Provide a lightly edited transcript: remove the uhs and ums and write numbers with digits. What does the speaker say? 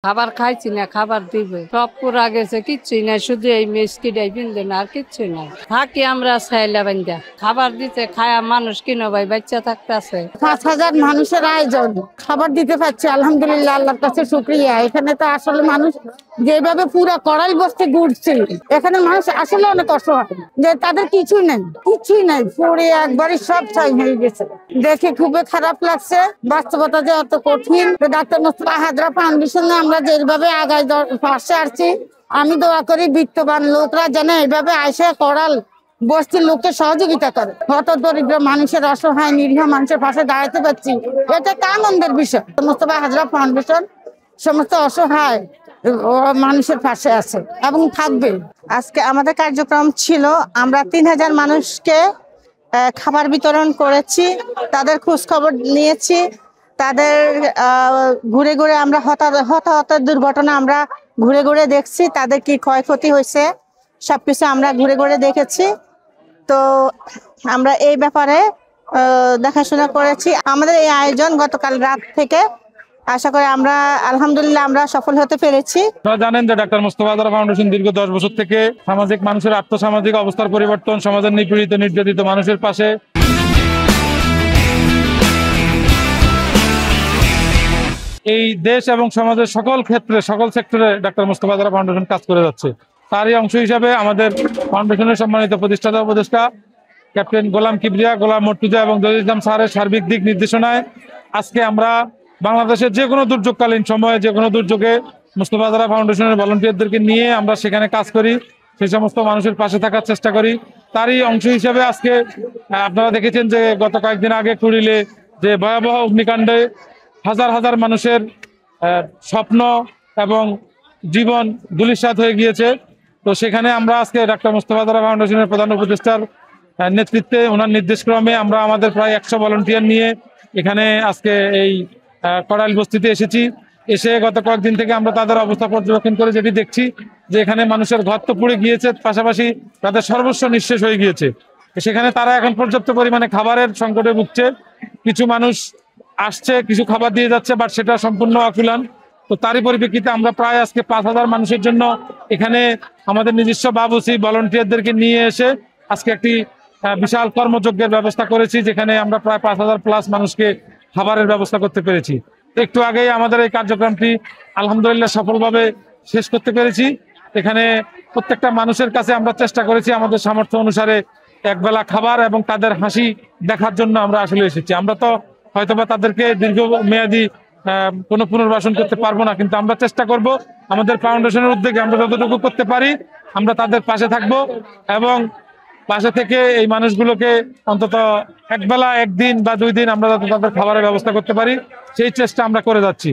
খাবার খাইছি না, খাবার দিবে সব পুরা গেছে, কিচ্ছুই নাই, শুধু এই মিষ্টিটাই কিনবে না, আর কিচ্ছুই নাই। থাকি আমরা সাইলা বান্ধা, খাবার দিতে খায়া মানুষ কিনো ভাই, বাচ্চা থাকতেছে। 5,000 মানুষের আয়োজন, খাবার দিতে পারছি, আলহামদুলিল্লাহ, আল্লাহর কাছে শুকরিয়া। এখানে তো আসলে মানুষ যেভাবে পুরো কড়াই বস্তি ঘুরছে, এখানে মানুষ আসলে অনেক অসহায়, যে তাদের কিছুই নাই, পড়ে একবারই সব ছাই হয়ে গেছে। দেখে খুবই খারাপ লাগছে, বাস্তবতা যে অত কঠিন। ডাক্তার মোস্তফা হাজরা ফাউন্ডেশনে আমরা যেভাবে আগায় পাশে আসছি, আমি দোয়া করি বিত্তবান লোকরা যেন এইভাবে আইসে করাল বস্তির লোককে সহযোগিতা করে। হত দরিদ্র মানুষের, অসহায় নিরীহ মানুষের পাশে দাঁড়াতে পারছি, এটা একটা আনন্দের বিষয়। মোস্তফা হাজরা ফাউন্ডেশন সমস্ত অসহায় মানুষের পাশে আছে এবং থাকবে। আজকে আমাদের কার্যক্রম ছিল, আমরা 3,000 মানুষকে খাবার বিতরণ করেছি, তাদের খোঁজ খবর নিয়েছি, তাদের ঘুরে ঘুরে আমরা হতাহত দুর্ঘটনা আমরা ঘুরে ঘুরে দেখছি, তাদের কি ক্ষয়ক্ষতি হয়েছে সবকিছু আমরা ঘুরে ঘুরে দেখেছি। তো আমরা এই ব্যাপারে দেখাশোনা করেছি। আমাদের এই আয়োজন গতকাল রাত থেকে, আশা করি আমরা আলহামদুলিল্লাহ আমরা সফল হতে পেরেছি। আপনারা জানেন যে ডাক্তার মোস্তফা হাজরা ফাউন্ডেশন দীর্ঘ 10 বছর থেকে সামাজিক মানুষের আর্থসামাজিক অবস্থার পরিবর্তন, সমাজের নিপীড়িত নির্যাতিত মানুষের পাশে এই দেশ এবং সমাজের সকল ক্ষেত্রে সকল সেক্টরে ডাক্তার মোস্তফা হাজরা ফাউন্ডেশন কাজ করে যাচ্ছে। তারই অংশ হিসাবে আমাদের ফাউন্ডেশনের সম্মানিত প্রতিষ্ঠাতা উপদেষ্টা ক্যাপ্টেন গোলাম কিবরিয়া, গোলাম মর্তুজা এবং জহির ইসলাম স্যারের সার্বিক দিক নির্দেশনায় আজকে আমরা বাংলাদেশের যে কোনো দুর্যোগকালীন সময়ে, যে কোনো দুর্যোগে মোস্তফা হাজরা ফাউন্ডেশনের ভলান্টিয়ারদেরকে নিয়ে আমরা সেখানে কাজ করি, সেই সমস্ত মানুষের পাশে থাকার চেষ্টা করি। তারই অংশ হিসেবে আজকে আপনারা দেখেছেন যে গত কয়েকদিন আগে কুড়িলে যে ভয়াবহ অগ্নিকাণ্ডে হাজার হাজার মানুষের স্বপ্ন এবং জীবন ধূলিসাৎ হয়ে গিয়েছে। তো সেখানে আমরা আজকে ডাক্তার মোস্তফা হাজরা ফাউন্ডেশনের প্রধান উপদেষ্টার নেতৃত্বে, ওনার নির্দেশক্রমে আমরা আমাদের প্রায় 100 ভলান্টিয়ার নিয়ে এখানে আজকে এই কড়াইল বস্তিতে এসেছি। এসে গত কয়েকদিন থেকে আমরা তাদের অবস্থা পর্যবেক্ষণ করে যেটি দেখছি যে এখানে মানুষের ঘর তো পুড়ে গিয়েছে, পাশাপাশি তাদের সর্বস্ব নিঃশেষ হয়ে গিয়েছে। সেখানে তারা এখন পর্যাপ্ত পরিমাণে খাবারের সংকটে ভুগছে। কিছু মানুষ আসছে, কিছু খাবার দিয়ে যাচ্ছে, বাট সেটা সম্পূর্ণ অকুলান। তো তারই পরিপ্রেক্ষিতে আমরা প্রায় আজকে 5,000 মানুষের জন্য এখানে আমাদের নিজস্ব বাবুসি ভলান্টিয়ারদেরকে নিয়ে এসে আজকে একটি বিশাল কর্মযজ্ঞের ব্যবস্থা করেছি, যেখানে আমরা প্রায় 5,000 প্লাস মানুষকে খাবারের ব্যবস্থা করতে পেরেছি। একটু আগেই আমাদের এই কার্যক্রমটি আলহামদুলিল্লাহ সফলভাবে শেষ করতে পেরেছি। এখানে প্রত্যেকটা মানুষের কাছে আমরা চেষ্টা করেছি আমাদের সামর্থ্য অনুসারে একবেলা খাবার এবং তাদের হাসি দেখার জন্য আমরা আসলে এসেছি। আমরা তো হয়তোবা তাদেরকে দীর্ঘমেয়াদী কোনো পুনর্বাসন করতে পারবো না, কিন্তু আমরা চেষ্টা করব আমাদের ফাউন্ডেশনের উদ্যোগে আমরা যতটুকু করতে পারি আমরা তাদের পাশে থাকব এবং পাশে থেকে এই মানুষগুলোকে অন্তত একবেলা, একদিন বা 2 দিন আমরা তাদের খাবারের ব্যবস্থা করতে পারি, সেই চেষ্টা আমরা করে যাচ্ছি।